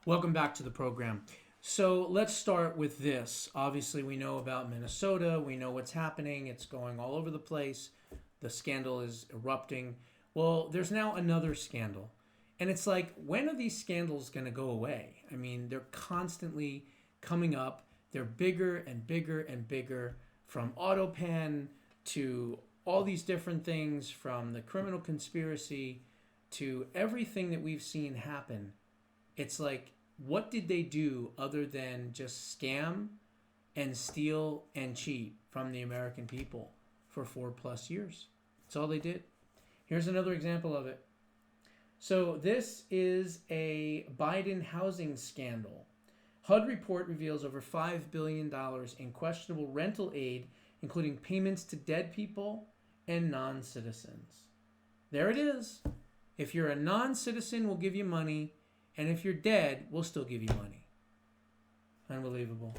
Welcome back to the program. So let's start with this. Obviously, we know about Minnesota. We know what's happening. It's going all over the place. The scandal is erupting. Well, there's now another scandal. And it's like, when are these scandals going to go away? I mean, they're constantly coming up. They're bigger and bigger and bigger, from Autopen to all these different things, from the criminal conspiracy to everything that we've seen happen. It's like, what did they do other than just scam and steal and cheat from the American people for 4+ years? That's all they did. Here's another example of it. So this is a Biden housing scandal. HUD report reveals over $5 billion in questionable rental aid, including payments to dead people and non-citizens. There it is. If you're a non-citizen, we'll give you money. And if you're dead, we'll still give you money. Unbelievable.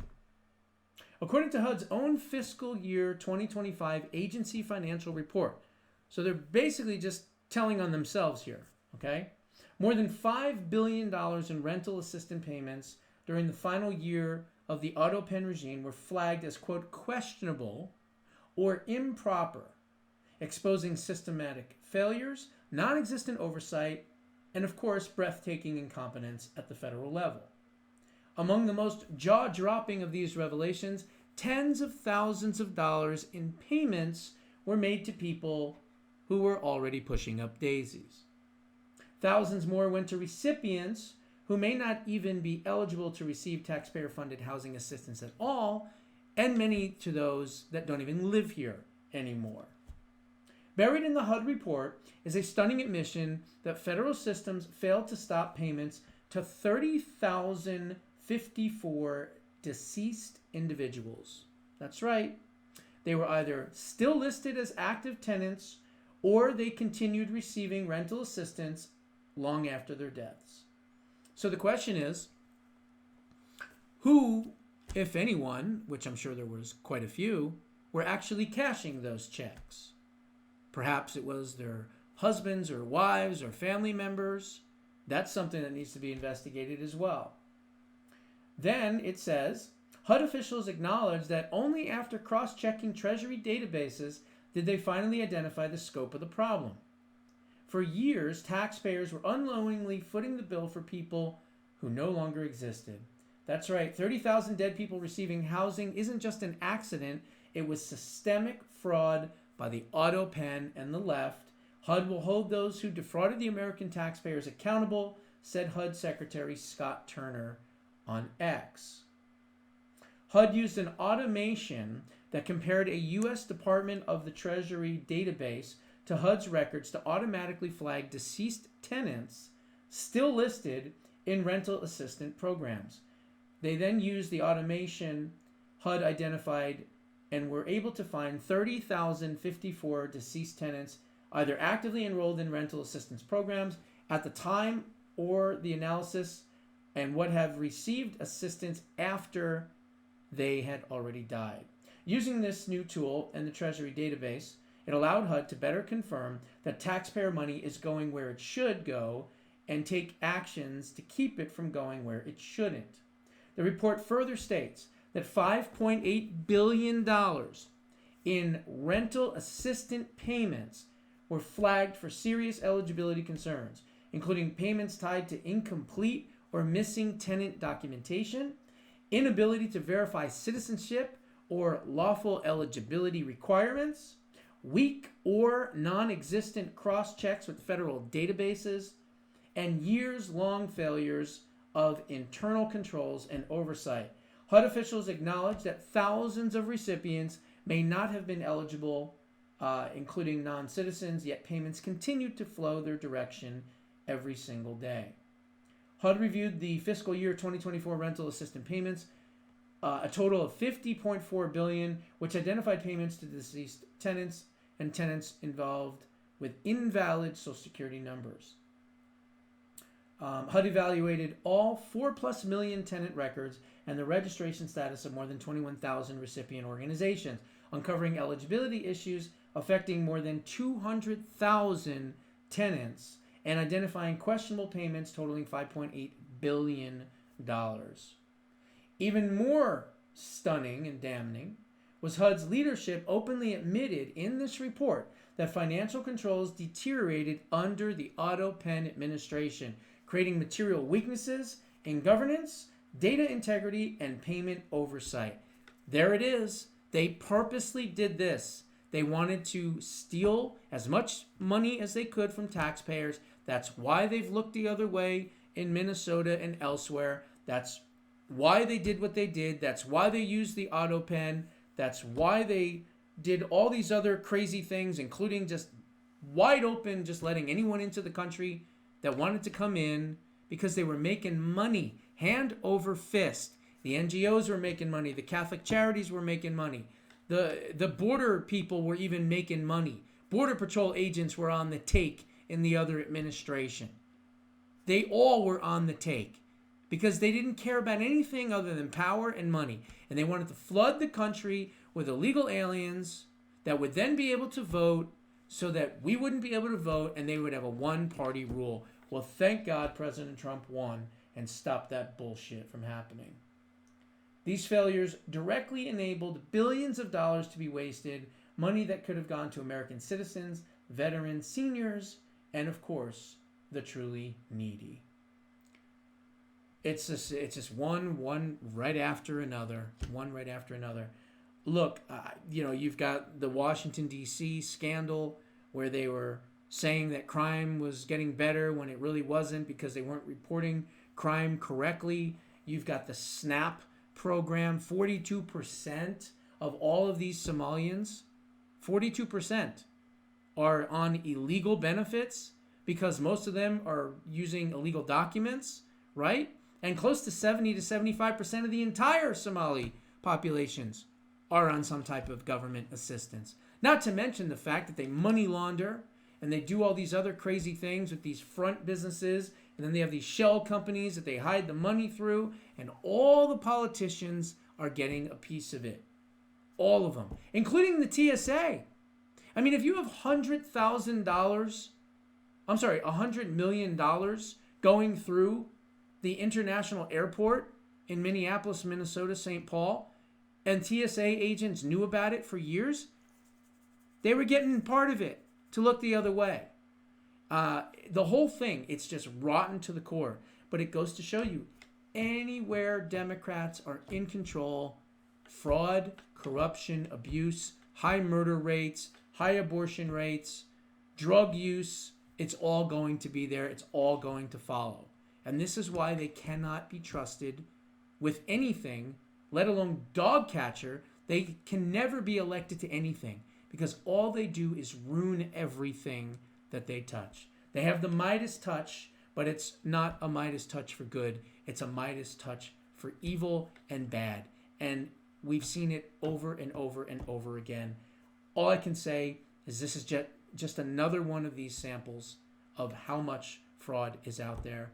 According to HUD's own fiscal year 2025 agency financial report. So they're basically just telling on themselves here, okay? More than $5 billion in rental assistance payments during the final year of the Autopen regime were flagged as, quote, questionable or improper, exposing systematic failures, non-existent oversight, and of course, breathtaking incompetence at the federal level. Among the most jaw-dropping of these revelations, tens of thousands of dollars in payments were made to people who were already pushing up daisies. Thousands more went to recipients who may not even be eligible to receive taxpayer-funded housing assistance at all, and many to those that don't even live here anymore. Buried in the HUD report is a stunning admission that federal systems failed to stop payments to 30,054 deceased individuals. That's right. They were either still listed as active tenants or they continued receiving rental assistance long after their deaths. So the question is, who, if anyone, which I'm sure there was quite a few, were actually cashing those checks? Perhaps it was their husbands or wives or family members. That's something that needs to be investigated as well. Then it says, HUD officials acknowledged that only after cross-checking Treasury databases did they finally identify the scope of the problem. For years, taxpayers were unknowingly footing the bill for people who no longer existed. That's right, 30,000 dead people receiving housing isn't just an accident. It was systemic fraud by the Autopen and the left. HUD will hold those who defrauded the American taxpayers accountable, said HUD Secretary Scott Turner on X. HUD used an automation that compared a U.S. Department of the Treasury database to HUD's records to automatically flag deceased tenants still listed in rental assistance programs. They then used the automation HUD identified and were able to find 30,054 deceased tenants either actively enrolled in rental assistance programs at the time or the analysis, and would have received assistance after they had already died. Using this new tool and the Treasury database, it allowed HUD to better confirm that taxpayer money is going where it should go and take actions to keep it from going where it shouldn't. The report further states that $5.8 billion in rental assistance payments were flagged for serious eligibility concerns, including payments tied to incomplete or missing tenant documentation, inability to verify citizenship or lawful eligibility requirements, weak or non-existent cross-checks with federal databases, and years-long failures of internal controls and oversight. HUD officials acknowledge that thousands of recipients may not have been eligible, including non-citizens, yet payments continued to flow their direction every single day. HUD reviewed the fiscal year 2024 rental assistance payments, a total of $50.4 billion, which identified payments to deceased tenants and tenants involved with invalid Social Security numbers. HUD evaluated all 4+ million tenant records and the registration status of more than 21,000 recipient organizations, uncovering eligibility issues affecting more than 200,000 tenants and identifying questionable payments totaling $5.8 billion. Even more stunning and damning was HUD's leadership openly admitted in this report that financial controls deteriorated under the Autopen administration, creating material weaknesses in governance, data integrity, and payment oversight. There it is. They purposely did this. They wanted to steal as much money as they could from taxpayers. That's why they've looked the other way in Minnesota and elsewhere. That's why they did what they did. That's why they used the Autopen. That's why they did all these other crazy things, including just wide open, just letting anyone into the country that wanted to come in, because they were making money hand over fist. The NGOs were making money. The Catholic charities were making money. The border people were even making money. Border Patrol agents were on the take in the other administration. They all were on the take because they didn't care about anything other than power and money. And they wanted to flood the country with illegal aliens that would then be able to vote so that we wouldn't be able to vote, and they would have a one-party rule. Well, thank God President Trump won and stopped that bullshit from happening. These failures directly enabled billions of dollars to be wasted, money that could have gone to American citizens, veterans, seniors, and of course, the truly needy. It's just one right after another, Look, you've got the Washington, D.C. scandal where they were saying that crime was getting better when it really wasn't because they weren't reporting crime correctly. You've got the SNAP program. 42% of all of these Somalians, 42% are on illegal benefits because most of them are using illegal documents, right? And close to 70 to 75% of the entire Somali populations are on some type of government assistance. Not to mention the fact that they money launder and they do all these other crazy things with these front businesses, and then they have these shell companies that they hide the money through, and all the politicians are getting a piece of it. All of them, including the TSA. I mean, if you have $100 million going through the international airport in Minneapolis, Minnesota, St. Paul, and TSA agents knew about it for years, they were getting part of it to look the other way. The whole thing, it's just rotten to the core. But it goes to show you, anywhere Democrats are in control, fraud, corruption, abuse, high murder rates, high abortion rates, drug use, it's all going to be there. It's all going to follow. And this is why they cannot be trusted with anything, let alone dog catcher. They can never be elected to anything because all they do is ruin everything that they touch. They have the Midas touch, but it's not a Midas touch for good. It's a Midas touch for evil and bad. And we've seen it over and over and over again. All I can say is this is just another one of these samples of how much fraud is out there.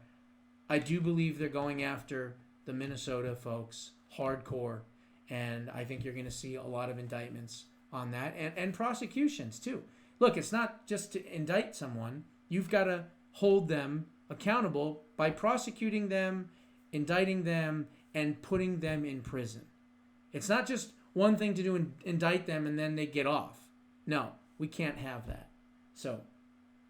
I do believe they're going after the Minnesota folks hardcore, and I think you're going to see a lot of indictments on that and prosecutions too. Look, it's not just to indict someone. You've got to hold them accountable by prosecuting them, indicting them, and putting them in prison. It's not just one thing to do and indict them and then they get off. No, we can't have that. So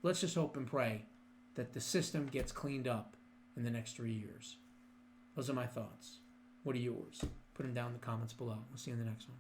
let's just hope and pray that the system gets cleaned up in the next 3 years. Those are my thoughts. What are yours? Put them down in the comments below. We'll see you in the next one.